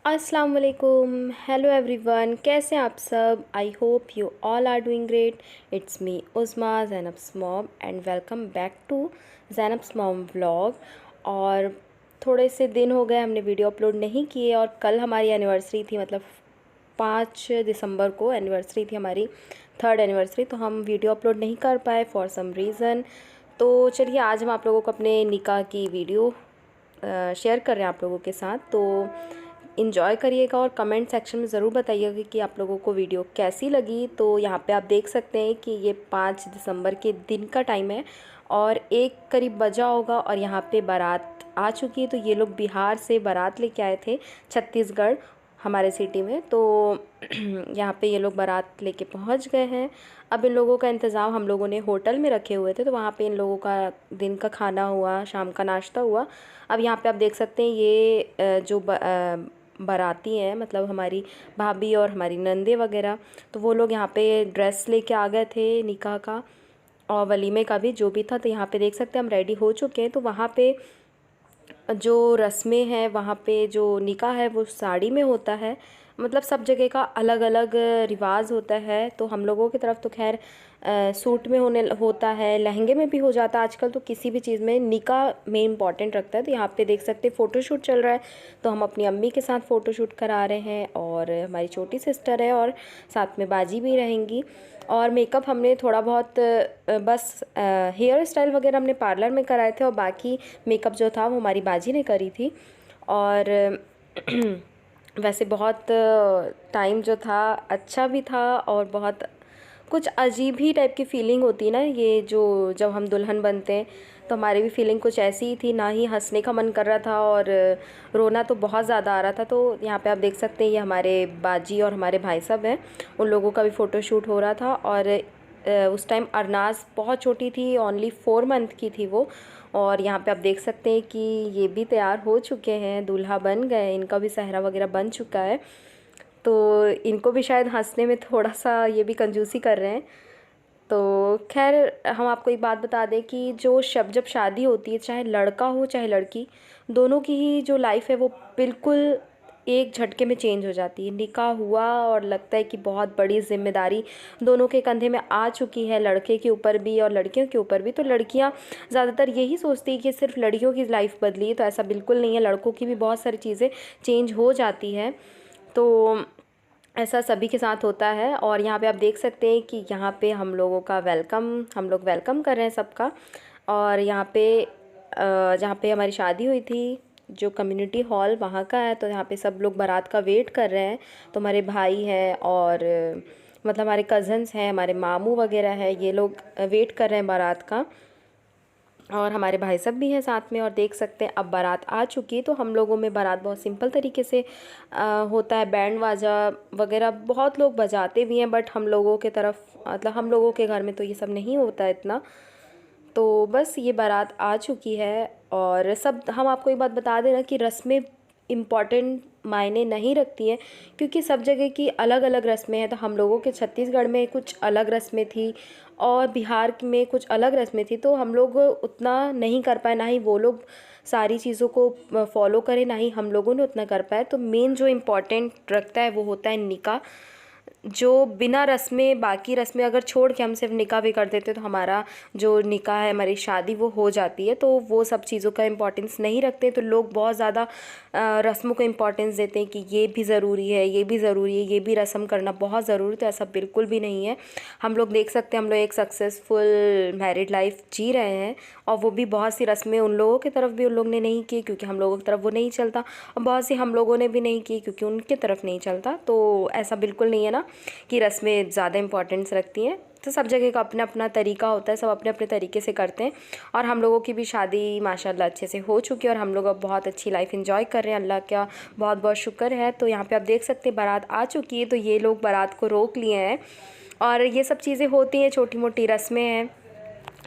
अस्सलाम वालेकुम, hello everyone, कैसे हैं आप सब। I hope you all are doing great. It's me Uzma Zainab's mom and welcome back to Zainab's mom vlog. और थोड़े से दिन हो गए हमने वीडियो अपलोड नहीं किए, और कल हमारी एनिवर्सरी थी, मतलब 5 दिसंबर को एनिवर्सरी थी हमारी, 3rd एनिवर्सरी। तो हम वीडियो अपलोड नहीं कर पाए फॉर सम रीज़न। तो चलिए आज हम आप लोगों को अपने निकाह की वीडियो शेयर कर रहे हैं आप लोगों के साथ। तो इन्जॉय करिएगा और कमेंट सेक्शन में ज़रूर बताइएगा कि आप लोगों को वीडियो कैसी लगी। तो यहाँ पे आप देख सकते हैं कि ये 5 दिसंबर के दिन का टाइम है और 1 करीब बजा होगा, और यहाँ पे बारात आ चुकी है। तो ये लोग बिहार से बारात लेके आए थे छत्तीसगढ़ हमारे सिटी में। तो यहाँ पे ये लोग बारात लेके पहुँच गए हैं। अब इन लोगों का इंतज़ाम हम लोगों ने होटल में रखे हुए थे, तो वहाँ पे इन लोगों का दिन का खाना हुआ, शाम का नाश्ता हुआ। अब यहाँ पे आप देख सकते हैं ये जो बाराती हैं, मतलब हमारी भाभी और हमारी नंदे वगैरह, तो वो लोग यहाँ पे ड्रेस लेके आ गए थे निकाह का और वलीमे का भी जो भी था। तो यहाँ पे देख सकते हैं हम रेडी हो चुके हैं। तो वहाँ पे जो रस्में हैं, वहाँ पे जो निकाह है वो साड़ी में होता है। मतलब सब जगह का अलग अलग रिवाज होता है। तो हम लोगों की तरफ तो खैर सूट में होता है, लहंगे में भी हो जाता है आजकल। तो किसी भी चीज़ में निकाह में इम्पॉर्टेंट रखता है। तो यहाँ पे देख सकते हैं फ़ोटोशूट चल रहा है। तो हम अपनी अम्मी के साथ फ़ोटोशूट करा रहे हैं, और हमारी छोटी सिस्टर है और साथ में बाजी भी रहेंगी। और मेकअप हमने थोड़ा बहुत बस हेयर स्टाइल वगैरह हमने पार्लर में कराए थे, और बाकी मेकअप जो था वो हमारी बाजी ने करी थी। और वैसे बहुत टाइम जो था अच्छा भी था, और बहुत कुछ अजीब ही टाइप की फ़ीलिंग होती है ना, ये जो जब हम दुल्हन बनते हैं। तो हमारी भी फ़ीलिंग कुछ ऐसी ही थी, ना ही हंसने का मन कर रहा था और रोना तो बहुत ज़्यादा आ रहा था। तो यहाँ पे आप देख सकते हैं ये हमारे बाजी और हमारे भाई साहब हैं, उन लोगों का भी फ़ोटोशूट हो रहा था। और उस टाइम अरनाज़ बहुत छोटी थी, ओनली 4 मंथ की थी वो। और यहाँ पे आप देख सकते हैं कि ये भी तैयार हो चुके हैं, दूल्हा बन गए, इनका भी सहरा वगैरह बन चुका है। तो इनको भी शायद हंसने में थोड़ा सा ये भी कंजूसी कर रहे हैं। तो खैर हम आपको एक बात बता दें कि जब शादी होती है, चाहे लड़का हो चाहे लड़की, दोनों की ही जो लाइफ है वो बिल्कुल एक झटके में चेंज हो जाती है। निकाह हुआ और लगता है कि बहुत बड़ी जिम्मेदारी दोनों के कंधे में आ चुकी है, लड़के के ऊपर भी और लड़कियों के ऊपर भी। तो लड़कियां ज़्यादातर यही सोचती है कि सिर्फ लड़कियों की लाइफ बदली है, तो ऐसा बिल्कुल नहीं है, लड़कों की भी बहुत सारी चीज़ें चेंज हो जाती है। तो ऐसा सभी के साथ होता है। और यहाँ पे आप देख सकते हैं कि यहाँ पे हम लोगों का हम लोग वेलकम कर रहे हैं सबका। और यहाँ पे जहाँ पे हमारी शादी हुई थी, जो कम्युनिटी हॉल वहाँ का है, तो यहाँ पे सब लोग बारात का वेट कर रहे हैं। तो हमारे भाई हैं और मतलब हमारे कज़न्स हैं, हमारे मामू वगैरह है, ये लोग वेट कर रहे हैं बारात का। और हमारे भाई साहब भी हैं साथ में। और देख सकते हैं अब बारात आ चुकी है। तो हम लोगों में बारात बहुत सिंपल तरीके से होता है, बैंड बाजा वगैरह बहुत लोग बजाते भी हैं, बट हम लोगों के तरफ, मतलब हम लोगों के घर में तो ये सब नहीं होता है इतना। तो बस ये बारात आ चुकी है। और सब हम आपको एक बात बता दें ना कि रस्में इम्पॉर्टेंट मायने नहीं रखती हैं, क्योंकि सब जगह की अलग अलग रस्में हैं। तो हम लोगों के छत्तीसगढ़ में कुछ अलग रस्में थी और बिहार में कुछ अलग रस्में थी। तो हम लोग उतना नहीं कर पाए, ना ही वो लोग सारी चीज़ों को फॉलो करें, ना ही हम लोगों ने उतना कर पाए। तो मेन जो इम्पोर्टेंट रखता है वो होता है निकाह। जो बिना रस्में, बाकी रस्में अगर छोड़ के हम सिर्फ निकाह भी कर देते तो हमारा जो निकाह है, हमारी शादी वो हो जाती है। तो वो सब चीज़ों का इम्पोर्टेंस नहीं रखते। तो लोग बहुत ज़्यादा रस्मों को इम्पोर्टेंस देते हैं कि ये भी ज़रूरी है, ये भी ज़रूरी है, ये भी रस्म करना बहुत ज़रूरी। तो ऐसा बिल्कुल भी नहीं है। हम लोग देख सकते हैं हम लोग एक सक्सेसफुल मैरिड लाइफ जी रहे हैं, और वो भी बहुत सी रस्में उन लोगों की तरफ भी उन लोग ने नहीं की, क्योंकि हम लोगों की तरफ वो नहीं चलता, और बहुत सी हम लोगों ने भी नहीं की क्योंकि उनकी तरफ नहीं चलता। तो ऐसा बिल्कुल नहीं है ना कि रस्में ज़्यादा इंपॉर्टेंस रखती हैं। तो सब जगह का अपना अपना तरीका होता है, सब अपने अपने तरीके से करते हैं। और हम लोगों की भी शादी माशाल्लाह अच्छे से हो चुकी है, और हम लोग अब बहुत अच्छी लाइफ एंजॉय कर रहे हैं, अल्लाह का बहुत बहुत शुक्र है। तो यहाँ पे आप देख सकते हैं बारात आ चुकी है। तो ये लोग बारात को रोक लिए हैं, और ये सब चीज़ें होती हैं, छोटी मोटी रस्में हैं।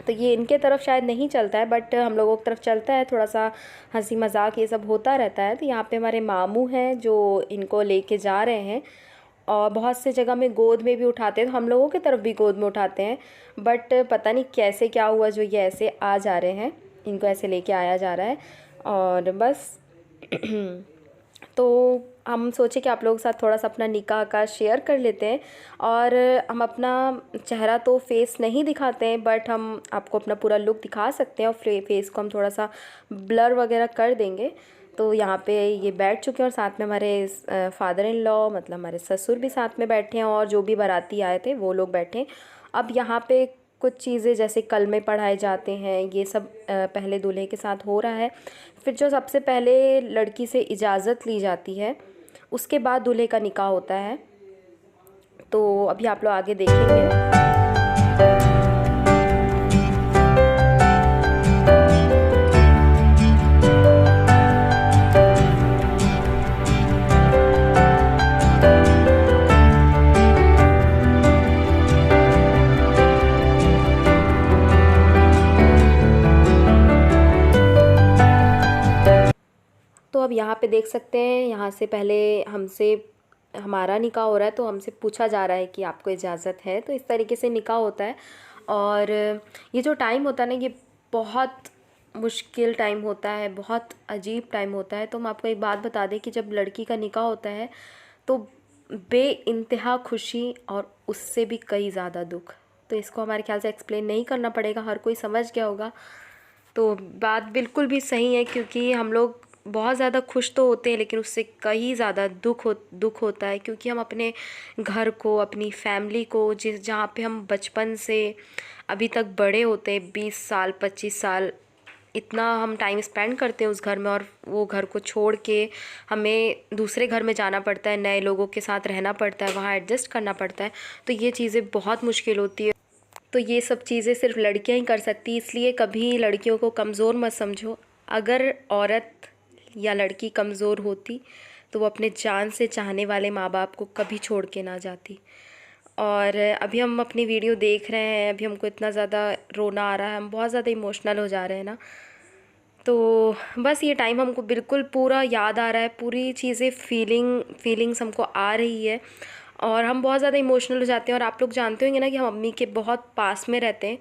तो ये इनके तरफ शायद नहीं चलता है, बट हम लोगों की तरफ चलता है, थोड़ा सा हंसी मजाक ये सब होता रहता है। तो यहाँ पे हमारे मामू हैं जो इनको लेके जा रहे हैं, और बहुत से जगह में गोद में भी उठाते हैं, तो हम लोगों की तरफ भी गोद में उठाते हैं। बट पता नहीं कैसे क्या हुआ जो ये ऐसे आ जा रहे हैं, इनको ऐसे लेके आया जा रहा है। और बस तो हम सोचे कि आप लोगों के साथ थोड़ा सा अपना निकाह का शेयर कर लेते हैं। और हम अपना चेहरा तो फेस नहीं दिखाते हैं, बट हम आपको अपना पूरा लुक दिखा सकते हैं, और फेस को हम थोड़ा सा ब्लर वगैरह कर देंगे। तो यहाँ पे ये बैठ चुके हैं और साथ में हमारे फादर इन लॉ मतलब हमारे ससुर भी साथ में बैठे हैं, और जो भी बाराती आए थे वो लोग बैठे हैं। अब यहाँ पे कुछ चीज़ें जैसे कलमे पढ़ाए जाते हैं, ये सब पहले दूल्हे के साथ हो रहा है। फिर जो सबसे पहले लड़की से इजाज़त ली जाती है, उसके बाद दूल्हे का निकाह होता है। तो अभी आप लोग आगे देखेंगे। तो अब यहाँ पे देख सकते हैं, यहाँ से पहले हमसे हमारा निकाह हो रहा है, तो हमसे पूछा जा रहा है कि आपको इजाज़त है। तो इस तरीके से निकाह होता है। और ये जो टाइम होता है ना, ये बहुत मुश्किल टाइम होता है, बहुत अजीब टाइम होता है। तो हम आपको एक बात बता दें कि जब लड़की का निकाह होता है तो बेइंतहा खुशी और उससे भी कई ज़्यादा दुख। तो इसको हमारे ख्याल से एक्सप्लेन नहीं करना पड़ेगा, हर कोई समझ गया होगा। तो बात बिल्कुल भी सही है, क्योंकि हम लोग बहुत ज़्यादा खुश तो होते हैं, लेकिन उससे कहीं ज़्यादा दुख होता है, क्योंकि हम अपने घर को, अपनी फैमिली को, जहाँ पे हम बचपन से अभी तक बड़े होते हैं, 20 साल 25 साल इतना हम टाइम स्पेंड करते हैं उस घर में, और वो घर को छोड़ के हमें दूसरे घर में जाना पड़ता है, नए लोगों के साथ रहना पड़ता है, वहाँ एडजस्ट करना पड़ता है। तो ये चीज़ें बहुत मुश्किल होती है। तो ये सब चीज़ें सिर्फ लड़कियां ही कर सकती, इसलिए कभी लड़कियों को कमज़ोर मत समझो। अगर औरत या लड़की कमज़ोर होती तो वो अपने जान से चाहने वाले माँ बाप को कभी छोड़ के ना जाती। और अभी हम अपनी वीडियो देख रहे हैं, अभी हमको इतना ज़्यादा रोना आ रहा है, हम बहुत ज़्यादा इमोशनल हो जा रहे हैं ना। तो बस ये टाइम हमको बिल्कुल पूरा याद आ रहा है, पूरी चीज़ें फीलिंग्स हमको आ रही है, और हम बहुत ज़्यादा इमोशनल हो जाते हैं। और आप लोग जानते होंगे ना कि हम अम्मी के बहुत पास में रहते हैं,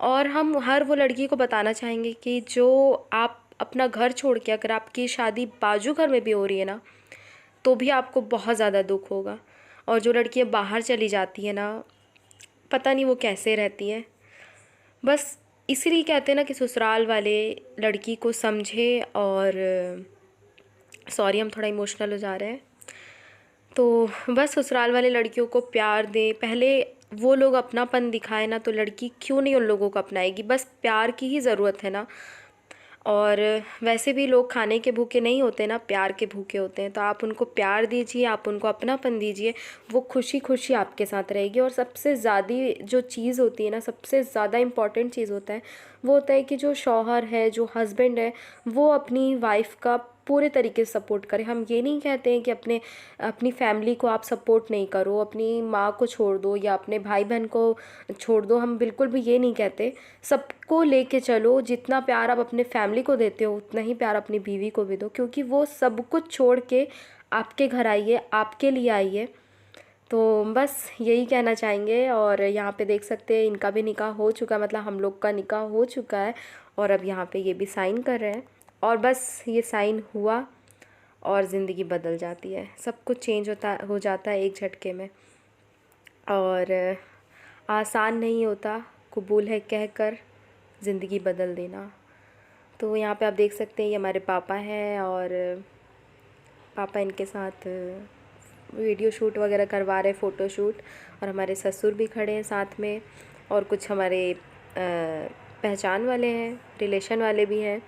और हम हर वो लड़की को बताना चाहेंगे कि जो आप अपना घर छोड़ के, अगर आपकी शादी बाजू घर में भी हो रही है ना, तो भी आपको बहुत ज़्यादा दुख होगा। और जो लड़कियाँ बाहर चली जाती हैं ना, पता नहीं वो कैसे रहती हैं। बस इसलिए कहते हैं ना कि ससुराल वाले लड़की को समझे। और सॉरी, हम थोड़ा इमोशनल हो जा रहे हैं। तो बस ससुराल वाले लड़कियों को प्यार दें, पहले वो लोग अपनापन दिखाए ना, तो लड़की क्यों नहीं उन लोगों को अपनाएगी। बस प्यार की ही ज़रूरत है ना। और वैसे भी लोग खाने के भूखे नहीं होते ना, प्यार के भूखे होते हैं। तो आप उनको प्यार दीजिए, आप उनको अपनापन दीजिए, वो खुशी खुशी आपके साथ रहेगी। और सबसे ज़्यादा जो चीज़ होती है ना, सबसे ज़्यादा इम्पॉर्टेंट चीज़ होता है, वो होता है कि जो शौहर है, जो हस्बैंड है, वो अपनी वाइफ़ का पूरे तरीके से सपोर्ट करे। हम ये नहीं कहते हैं कि अपनी फैमिली को आप सपोर्ट नहीं करो, अपनी माँ को छोड़ दो या अपने भाई बहन को छोड़ दो, हम बिल्कुल भी ये नहीं कहते। सबको लेके चलो, जितना प्यार आप अपने फैमिली को देते हो उतना ही प्यार अपनी बीवी को भी दो, क्योंकि वो सब कुछ छोड़ के आपके घर आई है, आपके लिए आई है। तो बस यही कहना चाहेंगे। और यहाँ पे देख सकते हैं इनका भी निकाह हो चुका है, मतलब हम लोग का निकाह हो चुका है। और अब यहाँ पे ये भी साइन कर रहे हैं, और बस ये साइन हुआ और ज़िंदगी बदल जाती है, सब कुछ चेंज हो जाता है एक झटके में। और आसान नहीं होता कबूल है कहकर ज़िंदगी बदल देना। तो यहाँ पे आप देख सकते हैं ये हमारे पापा हैं, और पापा इनके साथ वीडियो शूट वगैरह करवा रहे, फ़ोटो शूट। और हमारे ससुर भी खड़े हैं साथ में, और कुछ हमारे पहचान वाले हैं, रिलेशन वाले भी हैं।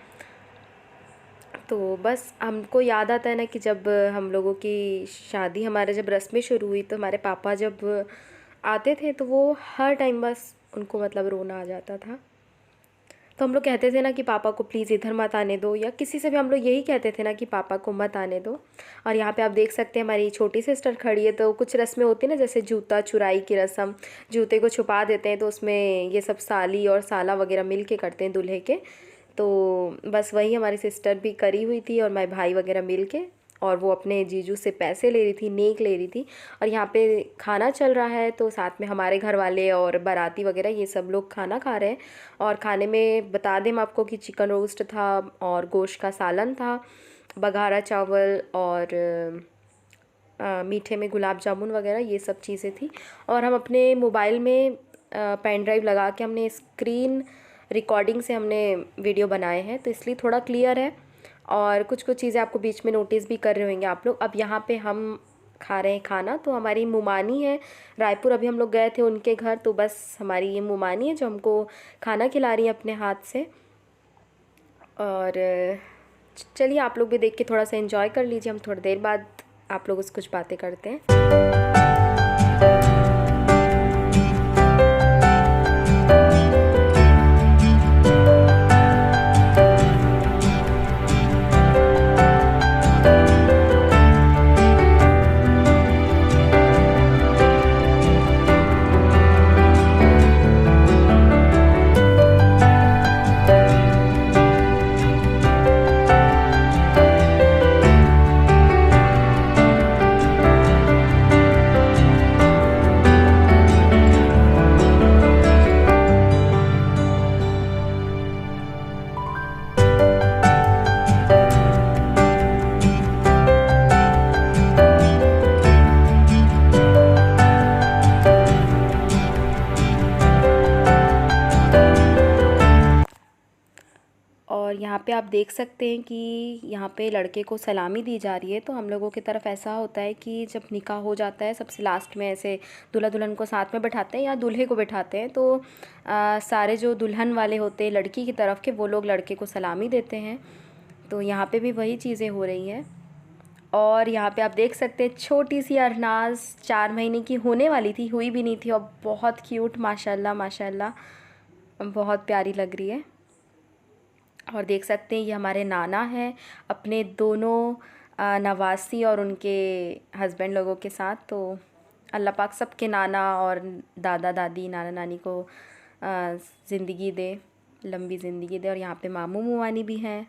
तो बस हमको याद आता है ना कि जब हम लोगों की शादी, हमारे जब रस्में शुरू हुई, तो हमारे पापा जब आते थे तो वो हर टाइम बस उनको मतलब रोना आ जाता था। तो हम लोग कहते थे ना कि पापा को प्लीज़ इधर मत आने दो, या किसी से भी हम लोग यही कहते थे ना कि पापा को मत आने दो। और यहाँ पे आप देख सकते हैं हमारी छोटी सिस्टर खड़ी है। तो कुछ रस्में होती हैं ना, जैसे जूता चुराई की रस्म, जूते को छुपा देते हैं, तो उसमें ये सब साली और साला वगैरह मिल के करते हैं दूल्हे के। तो बस वही हमारी सिस्टर भी करी हुई थी, और मेरे भाई वगैरह मिल के, और वो अपने जीजू से पैसे ले रही थी, नेक ले रही थी। और यहाँ पे खाना चल रहा है, तो साथ में हमारे घर वाले और बाराती वगैरह ये सब लोग खाना खा रहे हैं। और खाने में बता दें हम आपको कि चिकन रोस्ट था, और गोश्त का सालन था, बघारा चावल, और मीठे में गुलाब जामुन वगैरह ये सब चीज़ें थी। और हम अपने मोबाइल में पेन ड्राइव लगा के हमने स्क्रीन रिकॉर्डिंग से हमने वीडियो बनाए हैं, तो इसलिए थोड़ा क्लियर है। और कुछ कुछ चीज़ें आपको बीच में नोटिस भी कर रहे होंगे आप लोग। अब यहाँ पे हम खा रहे हैं खाना, तो हमारी मुमानी है रायपुर, अभी हम लोग गए थे उनके घर, तो बस हमारी ये मुमानी है जो हमको खाना खिला रही है अपने हाथ से। और चलिए आप लोग भी देख के थोड़ा सा एंजॉय कर लीजिए। हम थोड़ी देर बाद आप लोगों से कुछ बातें करते हैं। और यहाँ पे आप देख सकते हैं कि यहाँ पे लड़के को सलामी दी जा रही है। तो हम लोगों की तरफ ऐसा होता है कि जब निकाह हो जाता है सबसे लास्ट में ऐसे दूल्हा दुल्हन को साथ में बैठाते हैं या दूल्हे को बैठाते हैं, तो सारे जो दुल्हन वाले होते हैं लड़की की तरफ के, वो लोग लड़के को सलामी देते हैं। तो यहाँ पे भी वही चीज़ें हो रही हैं। और यहाँ पे आप देख सकते हैं छोटी सी अरनाज़ 4 महीने की होने वाली थी, हुई भी नहीं थी, और बहुत क्यूट माशाल्लाह माशाल्लाह बहुत प्यारी लग रही है। और देख सकते हैं ये हमारे नाना हैं अपने दोनों नवासी और उनके हस्बैंड लोगों के साथ। तो अल्लाह पाक सबके नाना और दादा दादी नाना नानी को ज़िंदगी दे, लंबी ज़िंदगी दे। और यहाँ पे मामू मुमानी भी हैं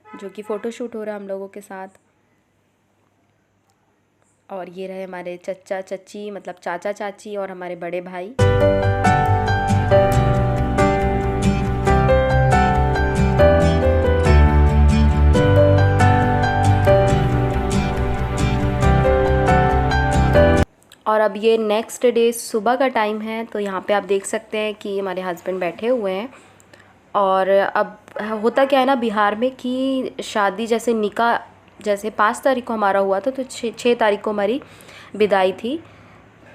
जो कि फ़ोटोशूट हो रहा है हम लोगों के साथ। और ये रहे हमारे चचा चची, मतलब चाचा चाची और हमारे बड़े भाई। और अब ये नेक्स्ट डे सुबह का टाइम है, तो यहाँ पे आप देख सकते हैं कि हमारे हस्बैंड बैठे हुए हैं। और अब होता क्या है ना बिहार में कि शादी जैसे निकाह जैसे 5 तारीख को हमारा हुआ था, तो 6 तारीख को हमारी विदाई थी।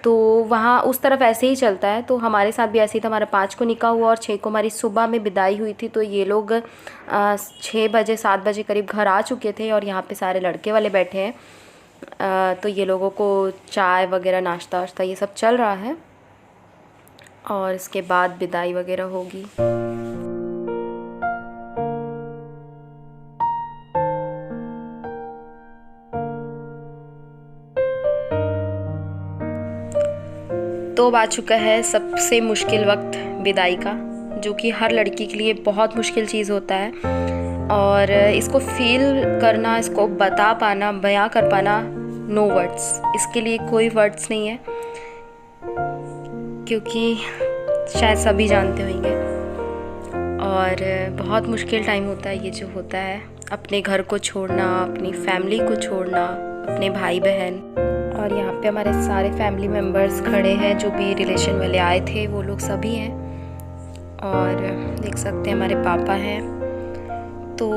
तो वहाँ उस तरफ ऐसे ही चलता है, तो हमारे साथ भी ऐसे ही था। हमारा 5 को निकाह हुआ और 6 को हमारी सुबह में विदाई हुई थी। तो ये लोग 6 बजे 7 बजे करीब घर आ चुके थे और यहाँ पे सारे लड़के वाले बैठे हैं। तो ये लोगों को चाय वगैरह नाश्ता वाश्ता ये सब चल रहा है, और इसके बाद विदाई वगैरह होगी। तो अब आ चुका है सबसे मुश्किल वक्त विदाई का, जो कि हर लड़की के लिए बहुत मुश्किल चीज़ होता है। और इसको फील करना, इसको बता पाना, बयां कर पाना, नो वर्ड्स, इसके लिए कोई वर्ड्स नहीं है, क्योंकि शायद सभी जानते होंगे। और बहुत मुश्किल टाइम होता है ये जो होता है, अपने घर को छोड़ना, अपनी फैमिली को छोड़ना, अपने भाई बहन। और यहाँ पे हमारे सारे फैमिली मेम्बर्स खड़े हैं, जो भी रिलेशन वाले आए थे वो लोग सभी हैं। और देख सकते हैं हमारे पापा हैं। तो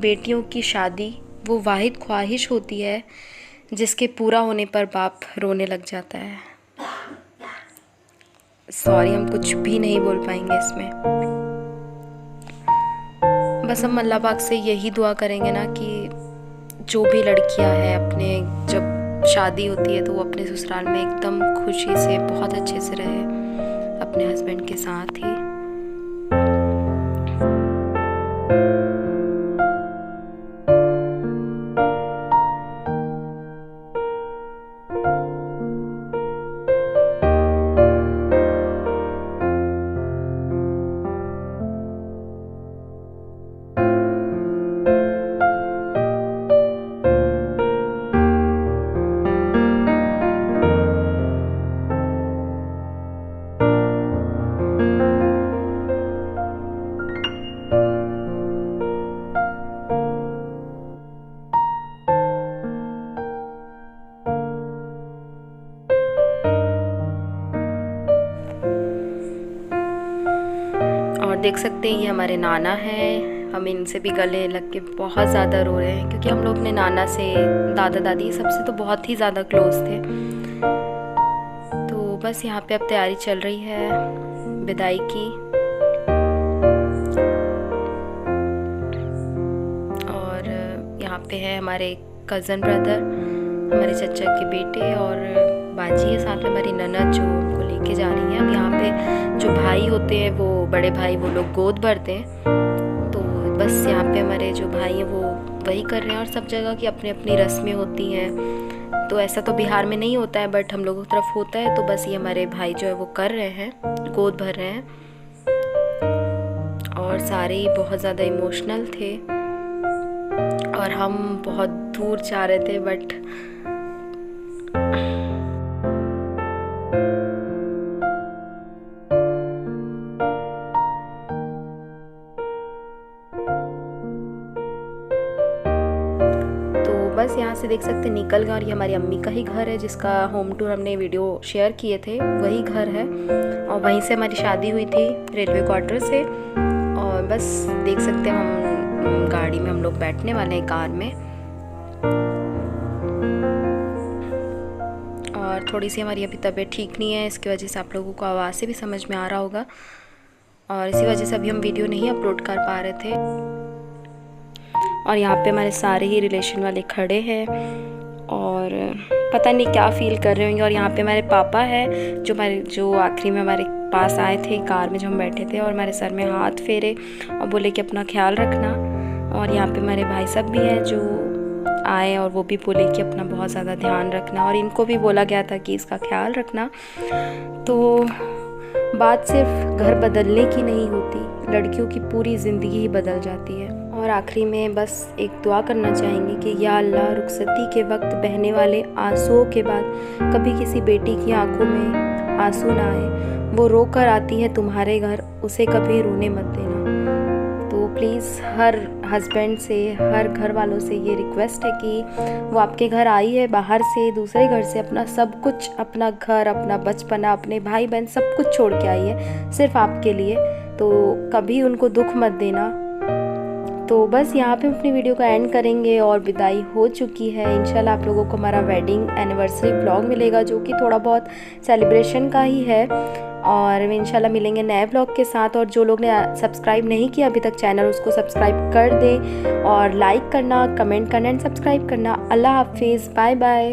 बेटियों की शादी वो वाहिद ख्वाहिश होती है जिसके पूरा होने पर बाप रोने लग जाता है। सॉरी, हम कुछ भी नहीं बोल पाएंगे इसमें। बस हम अल्लाह पाक से यही दुआ करेंगे ना कि जो भी लड़कियां हैं अपने जब शादी होती है तो वो अपने ससुराल में एकदम खुशी से बहुत अच्छे से रहे अपने हस्बैंड के साथ ही। देख सकते हैं ये हमारे नाना हैं। हम इनसे भी गले लग के बहुत ज़्यादा रो रहे हैं क्योंकि हम लोग अपने नाना से, दादा दादी सबसे तो बहुत ही ज़्यादा क्लोज थे। तो बस यहाँ पे अब तैयारी चल रही है विदाई की। और यहाँ पे है हमारे कज़न ब्रदर, हमारे चचा के बेटे और बाजी है, साथ में हमारी ननद जो उनको लेके जा रही हैं। अब यहाँ पे जो भाई होते हैं वो बड़े भाई वो लोग गोद भरते हैं। तो बस यहाँ पे हमारे जो भाई हैं वो वही कर रहे हैं। और सब जगह की अपनी अपनी रस्में होती हैं, तो ऐसा तो बिहार में नहीं होता है बट हम लोगों की तरफ होता है। तो बस ये हमारे भाई जो है वो कर रहे हैं, गोद भर रहे हैं। और सारे ही बहुत ज़्यादा इमोशनल थे और हम बहुत दूर जा रहे थे बट बस यहाँ से देख सकते निकल गए। और ये हमारी अम्मी का ही घर है जिसका होम टूर हमने वीडियो शेयर किए थे, वही घर है। और वहीं से हमारी शादी हुई थी रेलवे क्वार्टर से। और बस देख सकते हैं हम गाड़ी में हम लोग बैठने वाले हैं, कार में। और थोड़ी सी हमारी अभी तबीयत ठीक नहीं है, इसकी वजह से आप लोगों को आवाज़ से भी समझ में आ रहा होगा। और इसी वजह से अभी हम वीडियो नहीं अपलोड कर पा रहे थे। और यहाँ पे हमारे सारे ही रिलेशन वाले खड़े हैं और पता नहीं क्या फ़ील कर रहे होंगे। और यहाँ पे हमारे पापा है जो आखिरी में हमारे पास आए थे कार में, जो हम बैठे थे, और हमारे सर में हाथ फेरे और बोले कि अपना ख्याल रखना। और यहाँ पे हमारे भाई साहब भी हैं जो आए और वो भी बोले कि अपना बहुत ज़्यादा ध्यान रखना। और इनको भी बोला गया था कि इसका ख्याल रखना। तो बात सिर्फ घर बदलने की नहीं होती, लड़कियों की पूरी ज़िंदगी ही बदल जाती है। और आखिरी में बस एक दुआ करना चाहेंगे कि या अल्लाह, रुखसती के वक्त बहने वाले आंसुओं के बाद कभी किसी बेटी की आंखों में आंसू ना आए। वो रो कर आती है तुम्हारे घर, उसे कभी रोने मत देना। तो प्लीज़ हर हस्बैंड से, हर घर वालों से ये रिक्वेस्ट है कि वो आपके घर आई है बाहर से, दूसरे घर से, अपना सब कुछ, अपना घर, अपना बचपना, अपने भाई बहन सब कुछ छोड़ के आई है सिर्फ आपके लिए। तो कभी उनको दुख मत देना। तो बस यहाँ पे अपनी वीडियो का एंड करेंगे और विदाई हो चुकी है। इंशाल्लाह आप लोगों को हमारा वेडिंग एनिवर्सरी ब्लॉग मिलेगा जो कि थोड़ा बहुत सेलिब्रेशन का ही है। और इंशाल्लाह मिलेंगे नए ब्लॉग के साथ। और जो लोग ने सब्सक्राइब नहीं किया अभी तक चैनल, उसको सब्सक्राइब कर दें और लाइक करना, कमेंट करना एंड सब्सक्राइब करना। अल्लाह हाफिज़, बाय बाय।